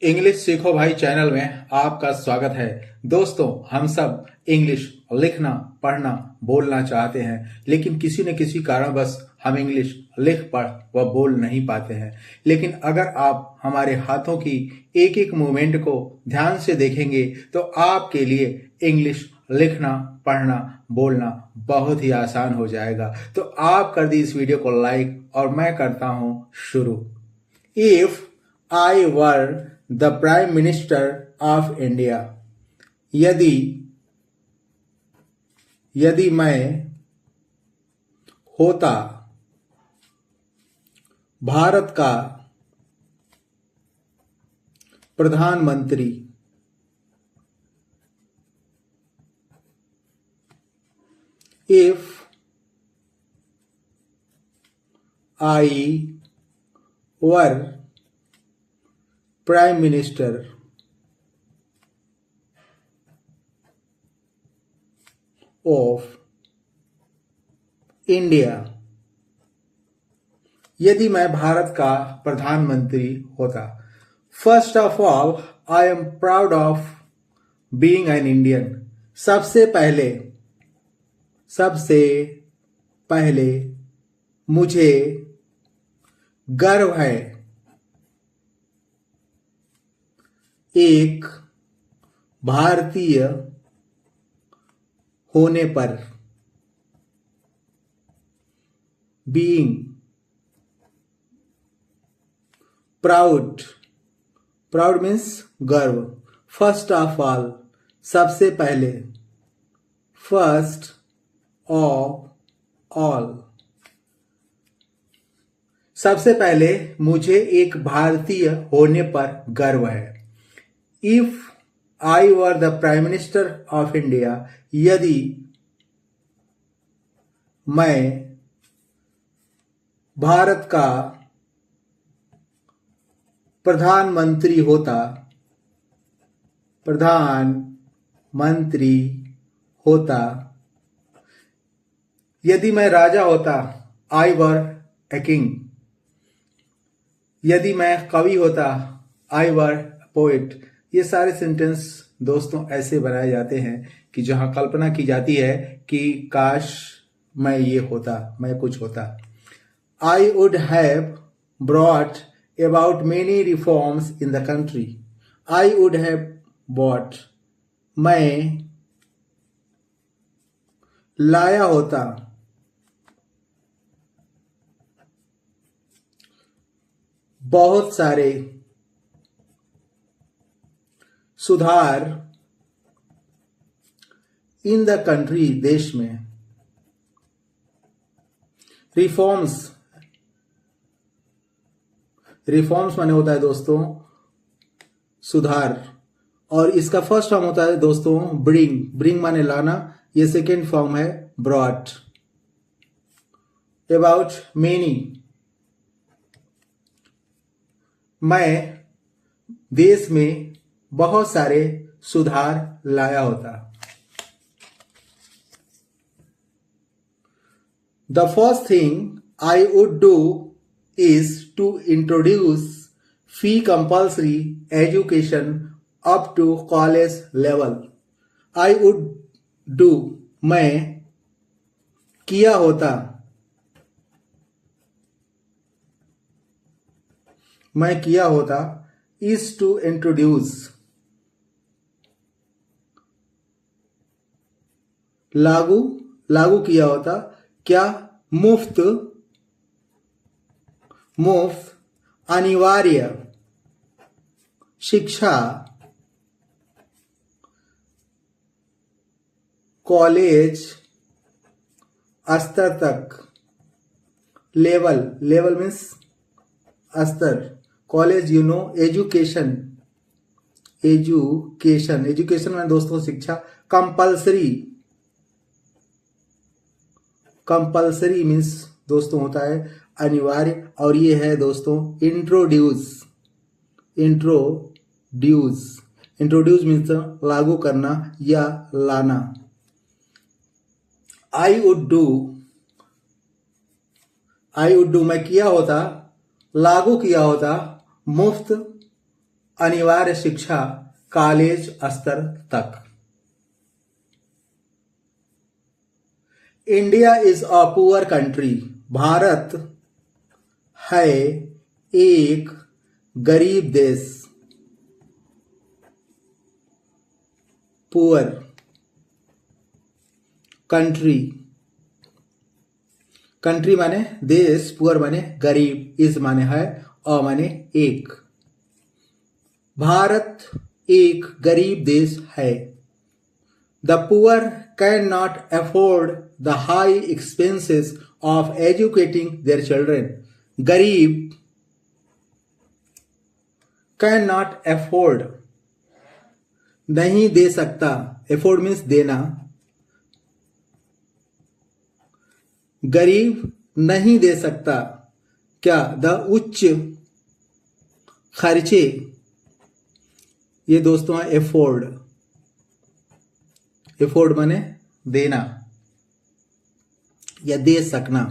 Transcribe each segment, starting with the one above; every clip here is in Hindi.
इंग्लिश सीखो भाई चैनल में आपका स्वागत है। दोस्तों, हम सब इंग्लिश लिखना, पढ़ना, बोलना चाहते हैं, लेकिन किसी न किसी कारणवश हम इंग्लिश लिख, पढ़ व बोल नहीं पाते हैं। लेकिन अगर आप हमारे हाथों की एक एक मूवमेंट को ध्यान से देखेंगे तो आपके लिए इंग्लिश लिखना, पढ़ना, बोलना बहुत ही आसान हो जाएगा। तो आप कर दी इस वीडियो को लाइक और मैं करता हूं शुरू। If I were the Prime Minister of India, यदि यदि मैं होता भारत का प्रधानमंत्री, if I were Prime Minister of India, यदि मैं भारत का प्रधानमंत्री होता। First of all, I am proud of being an Indian. सबसे पहले मुझे गर्व है एक भारतीय होने पर। बीइंग प्राउड, प्राउड मीन्स गर्व। फर्स्ट ऑफ ऑल, सबसे पहले। फर्स्ट ऑफ ऑल, सबसे पहले मुझे एक भारतीय होने पर गर्व है। If I were the prime minister of India, यदि मैं भारत का प्रधानमंत्री होता, यदि मैं राजा होता, आई वर ए किंग। यदि मैं कवि होता, आई वर पोएट। ये सारे सेंटेंस दोस्तों ऐसे बनाए जाते हैं कि जहां कल्पना की जाती है कि काश मैं ये होता, मैं कुछ होता। I would have brought about many reforms in the country. I would have bought, मैं लाया होता बहुत सारे सुधार इन द कंट्री, देश में। रिफॉर्म्स माने होता है दोस्तों सुधार, और इसका फर्स्ट फॉर्म होता है दोस्तों ब्रिंग माने लाना। ये सेकेंड फॉर्म है ब्रॉट। अबाउट मेनी, मैं देश में बहुत सारे सुधार लाया होता। The first thing I would do is to introduce free compulsory education up to college level. I would do, मैं किया होता, इज टू इंट्रोड्यूस, लागू किया होता। क्या? मुफ्त अनिवार्य शिक्षा कॉलेज स्तर तक। लेवल मीन्स स्तर। कॉलेज एजुकेशन में दोस्तों शिक्षा। कंपल्सरी मीन्स दोस्तों होता है अनिवार्य, और ये है दोस्तों इंट्रोड्यूस मीन्स लागू करना या लाना। आई वुड डू मैं किया होता, लागू किया होता मुफ्त अनिवार्य शिक्षा कॉलेज स्तर तक। India is a poor country, Bharat है एक गरीब देश। पुअर कंट्री, कंट्री माने देश, पुअर माने गरीब, इज माने है, अ माने एक। भारत एक गरीब देश है। The poor can not afford the high expenses of educating their children. गरीब कैन नॉट अफोर्ड, नहीं दे सकता, अफोर्ड मीन्स देना, गरीब नहीं दे सकता क्या, द उच्च खर्चे, ये दोस्तों है एफोर्ड, एफोर्ड माने देना या दे सकना,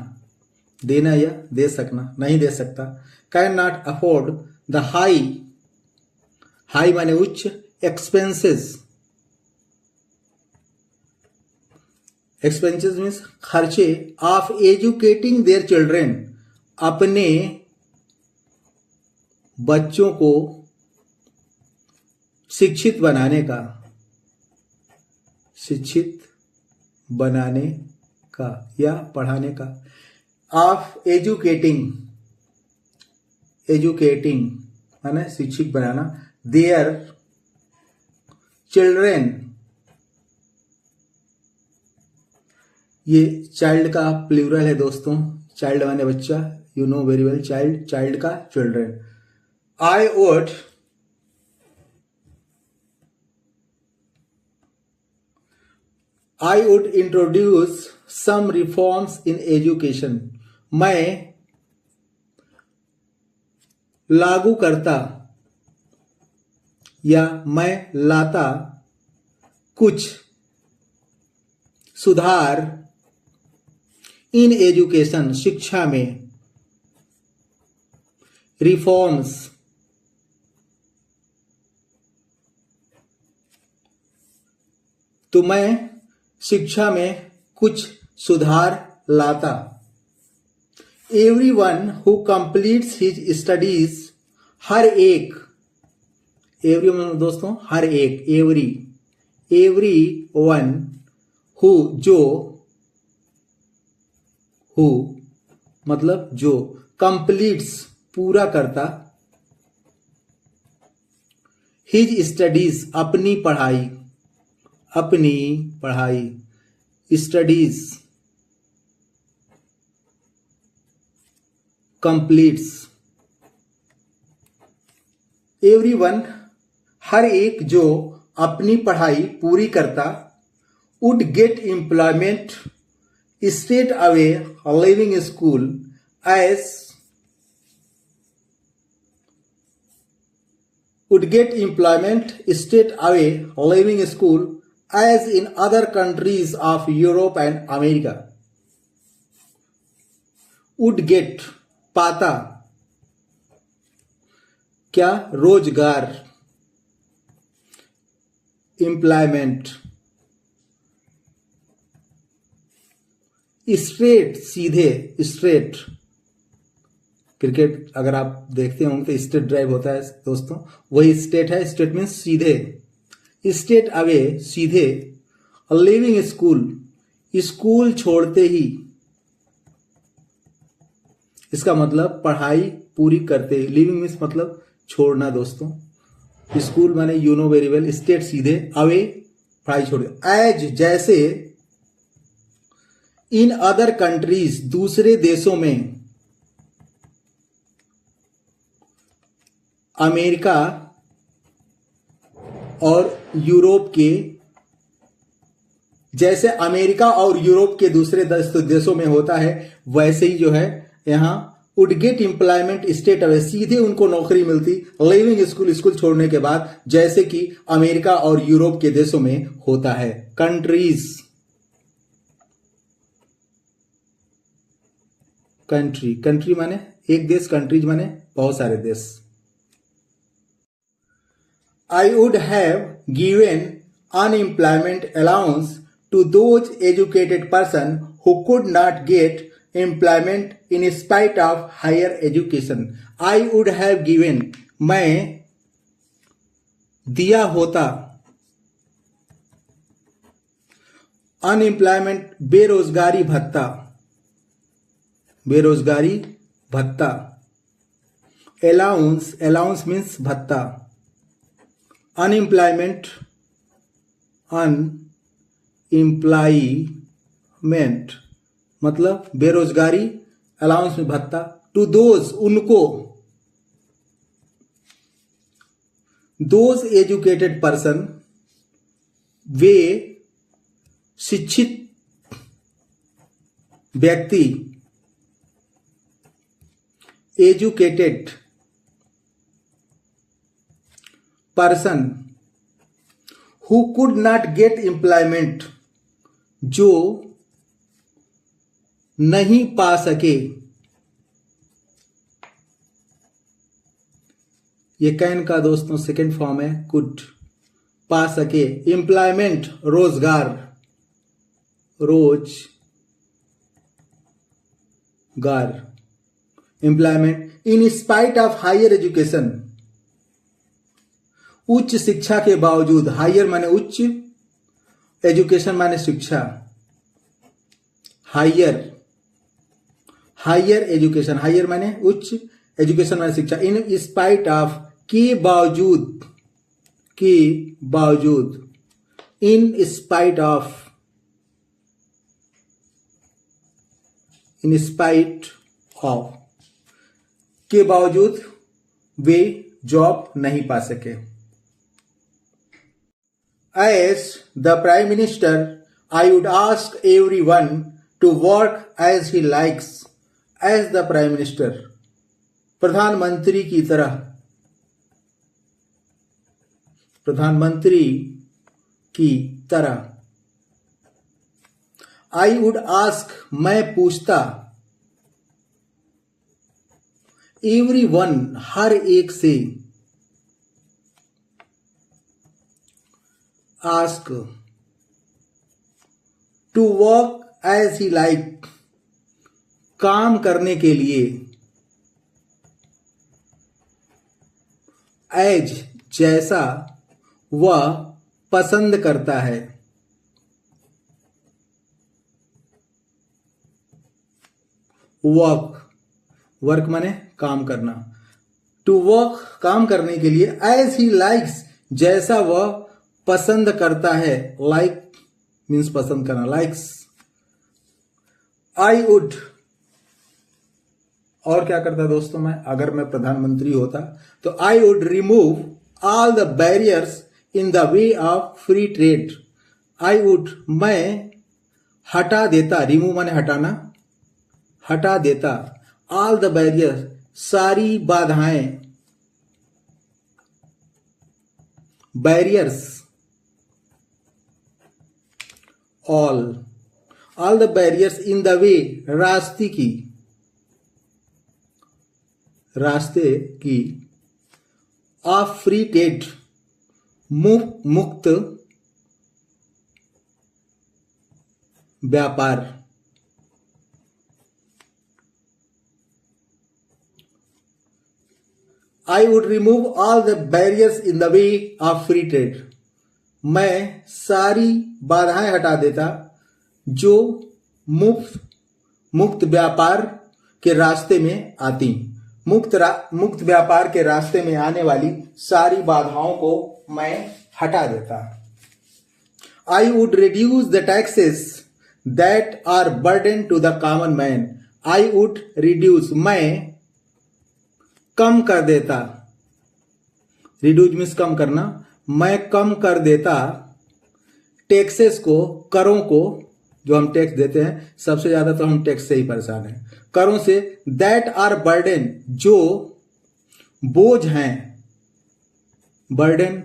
देना या दे सकना, नहीं दे सकता। Can not afford the high, high माने उच्च, एक्सपेंसेस, एक्सपेंसेस मीन्स खर्चे, ऑफ एजुकेटिंग देयर चिल्ड्रेन, अपने बच्चों को शिक्षित बनाने का, शिक्षित बनाने का या पढ़ाने का। ऑफ एजुकेटिंग, एजुकेटिंग माने शिक्षित बनाना, देयर चिल्ड्रेन, ये चाइल्ड का प्लूरल है दोस्तों, चाइल्ड माने बच्चा, you know very well, child, child का children. I would introduce some reforms in education. मैं लागू करता या मैं लाता कुछ सुधार, इन एजुकेशन, शिक्षा में, रिफॉर्म्स, तो मैं शिक्षा में कुछ सुधार लाता। Everyone who completes his studies, हर एक, एवरीवन दोस्तों हर एक, एवरी वन हु, जो, हु मतलब जो, कंप्लीट्स पूरा करता, हिज स्टडीज अपनी पढ़ाई, अपनी पढ़ाई, स्टडीज, कंप्लीट्स, एवरीवन हर एक जो अपनी पढ़ाई पूरी करता, would get employment straight away leaving school age, would get employment straight away leaving school as in other countries of Europe and America. Would get पाता क्या, रोजगार, एम्प्लॉयमेंट, स्ट्रेट सीधे, स्ट्रेट, क्रिकेट अगर आप देखते होंगे तो स्ट्रेट ड्राइव होता है दोस्तों, वही स्टेट है, स्ट्रेट मीन्स सीधे, स्ट्रेट अवे सीधे, लिविंग स्कूल स्कूल छोड़ते ही, इसका मतलब पढ़ाई पूरी करते ही, लिविंग मीन्स मतलब छोड़ना दोस्तों, स्कूल माने you know very well, state सीधे, अवे पढ़ाई छोड़, एज जैसे, इन अदर कंट्रीज दूसरे देशों में, अमेरिका और यूरोप के, जैसे अमेरिका और यूरोप के दूसरे देशों में होता है, वैसे ही जो है यहां would get employment straight away, सीधे उनको नौकरी मिलती लिविंग स्कूल स्कूल छोड़ने के बाद, जैसे कि अमेरिका और यूरोप के देशों में होता है। कंट्रीज, कंट्री, कंट्री माने एक देश, कंट्रीज माने बहुत सारे देश। I would have given unemployment allowance to those educated person who could not get employment in spite of higher education. I would have given, मैं दिया होता, अनएम्प्लॉयमेंट बेरोजगारी भत्ता, बेरोजगारी भत्ता, अलाउंस, अलाउंस मीन्स भत्ता, अनएम्प्लॉयमेंट, अनएम्प्लॉयमेंट मतलब बेरोजगारी, अलाउंस में भत्ता, टू दोज उनको, दोज एजुकेटेड पर्सन वे शिक्षित व्यक्ति, educated person who could not gate employment जो नहीं पा सके, ये कैन का दोस्तों सेकेंड फॉर्म है, कुड, पा सके, एम्प्लॉयमेंट रोजगार, रोजगार, employment in spite of higher education, उच्च शिक्षा के बावजूद, हायर माने उच्च, एजुकेशन माने शिक्षा, हायर, हायर एजुकेशन, हायर माने उच्च, एजुकेशन माने शिक्षा, इन स्पाइट ऑफ के बावजूद, के बावजूद, in spite of, in spite of के बावजूद वे जॉब नहीं पा सके। As the prime minister I would ask everyone to work as he likes, as the prime minister, प्रधानमंत्री की तरह, प्रधानमंत्री की तरह, आई वुड आस्क मैं पूछता, एवरीवन हर एक से, ask, to work as he like, काम करने के लिए, एज जैसा वह पसंद करता है, वर्क, वर्क माने काम करना, टू वर्क काम करने के लिए, एज ही लाइक्स जैसा वह पसंद करता है, लाइक मीन्स पसंद करना, लाइक्स, आई वुड, और क्या करता दोस्तों मैं, अगर मैं प्रधानमंत्री होता तो I would remove all the barriers in the way of free trade, I would मैं हटा देता, रिमूव माने हटाना, हटा देता, ऑल द बैरियर्स सारी बाधाएं, barriers, all the barriers in the way रास्ते की, रास्ते की, ऑफ फ्री ट्रेड मुक्त व्यापार, I would remove all the barriers in the way of free trade, मैं सारी बाधाएं हटा देता जो मुक्त व्यापार के रास्ते में आती, मुक्त व्यापार के रास्ते में आने वाली सारी बाधाओं को मैं हटा देता। I would reduce the taxes that are burden to the common man, I would reduce मैं कम कर देता, रिड्यूस मीन्स कम करना, मैं कम कर देता टैक्सेस को, करों को, जो हम टैक्स देते हैं, सबसे ज्यादा तो हम टैक्स से ही परेशान हैं, करों से, दैट आर बर्डन जो बोझ हैं, बर्डन,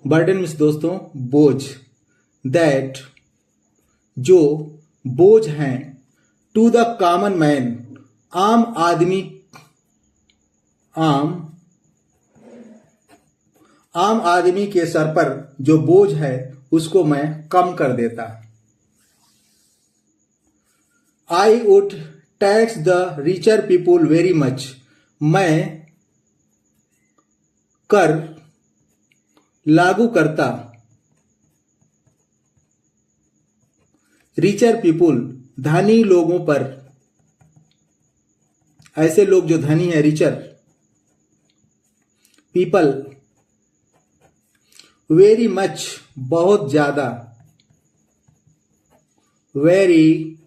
बर्डन मीन्स दोस्तों बोझ, दैट जो बोझ हैं, टू द कॉमन मैन आम आदमी, आम आम आदमी के सर पर जो बोझ है उसको मैं कम कर देता। I would tax the richer people very much. मैं कर लागू करता। रिचर पीपुल धनी लोगों पर, ऐसे लोग जो धनी है, रिचर पीपल। वेरी मच बहुत ज्यादा। वेरी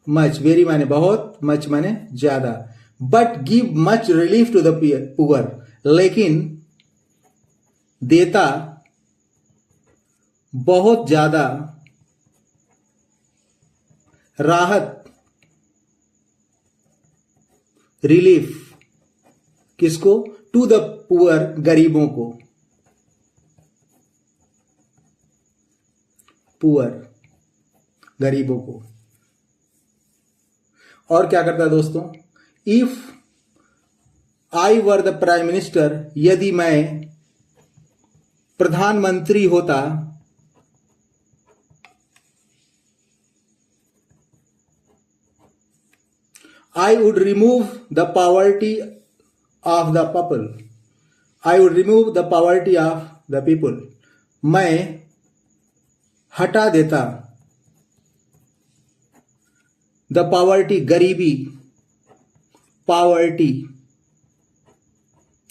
मच, वेरी माने बहुत, मच माने ज्यादा। But give much relief to the poor, लेकिन देता बहुत ज्यादा राहत, रिलीफ, किसको? टू द पुअर, गरीबों को। पुअर, गरीबों को। और क्या करता है दोस्तों? If I were the prime minister, यदि मैं प्रधानमंत्री होता, I would remove the poverty of the people. I would remove the poverty of the people. मैं हटा देता the poverty, गरीबी। poverty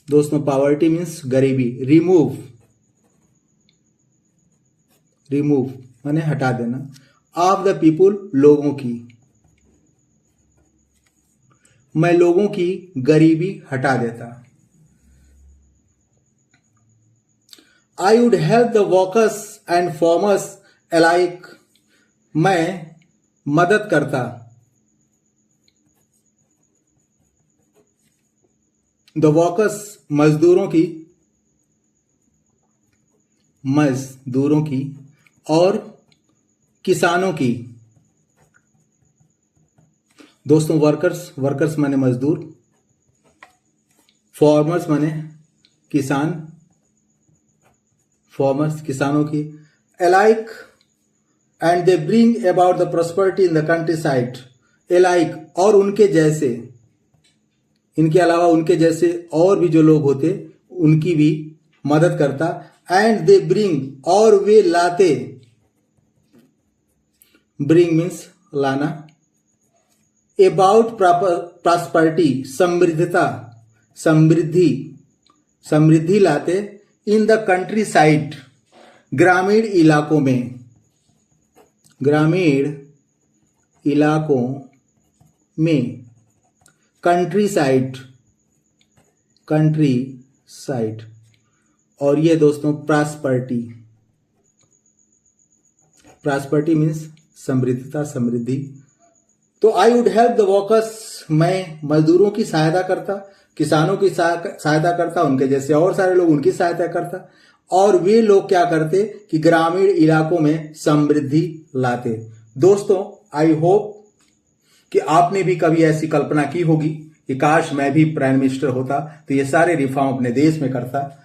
दोस्तों, poverty means गरीबी। remove, remove माने हटा देना। of the people, लोगों की। मैं लोगों की गरीबी हटा देता। I would help the workers and farmers alike. मैं मदद करता the workers, मजदूरों की और किसानों की। दोस्तों, वर्कर्स माने मजदूर, फार्मर्स माने किसान, फार्मर्स किसानों की। alike and they bring about the prosperity in the countryside. alike और उनके जैसे, इनके अलावा उनके जैसे और भी जो लोग होते उनकी भी मदद करता। and they bring और वे लाते, bring means लाना। about prosperity, समृद्धता, Samriddhi latte. in the countryside, ग्रामीण इलाकों में, ग्रामीण इलाकों में। Country side. और ये दोस्तों प्रॉस्पर्टी मीन्स समृद्धता, समृद्धि। तो I would help the workers, मैं मजदूरों की सहायता करता, किसानों की सहायता करता, उनके जैसे और सारे लोग उनकी सहायता करता। और वे लोग क्या करते कि ग्रामीण इलाकों में समृद्धि लाते। दोस्तों, आई होप कि आपने भी कभी ऐसी कल्पना की होगी कि काश मैं भी प्राइम मिनिस्टर होता तो ये सारे रिफॉर्म अपने देश में करता।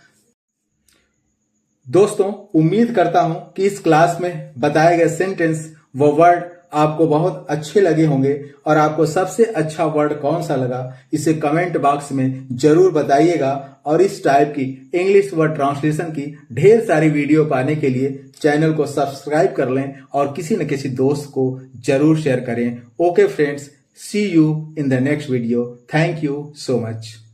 दोस्तों, उम्मीद करता हूं कि इस क्लास में बताए गए सेंटेंस व वर्ड आपको बहुत अच्छे लगे होंगे। और आपको सबसे अच्छा वर्ड कौन सा लगा इसे कमेंट बॉक्स में जरूर बताइएगा। और इस टाइप की इंग्लिश वर्ड ट्रांसलेशन की ढेर सारी वीडियो पाने के लिए चैनल को सब्सक्राइब कर लें और किसी न किसी दोस्त को जरूर शेयर करें। Okay friends, see you in the next video. Thank you so much.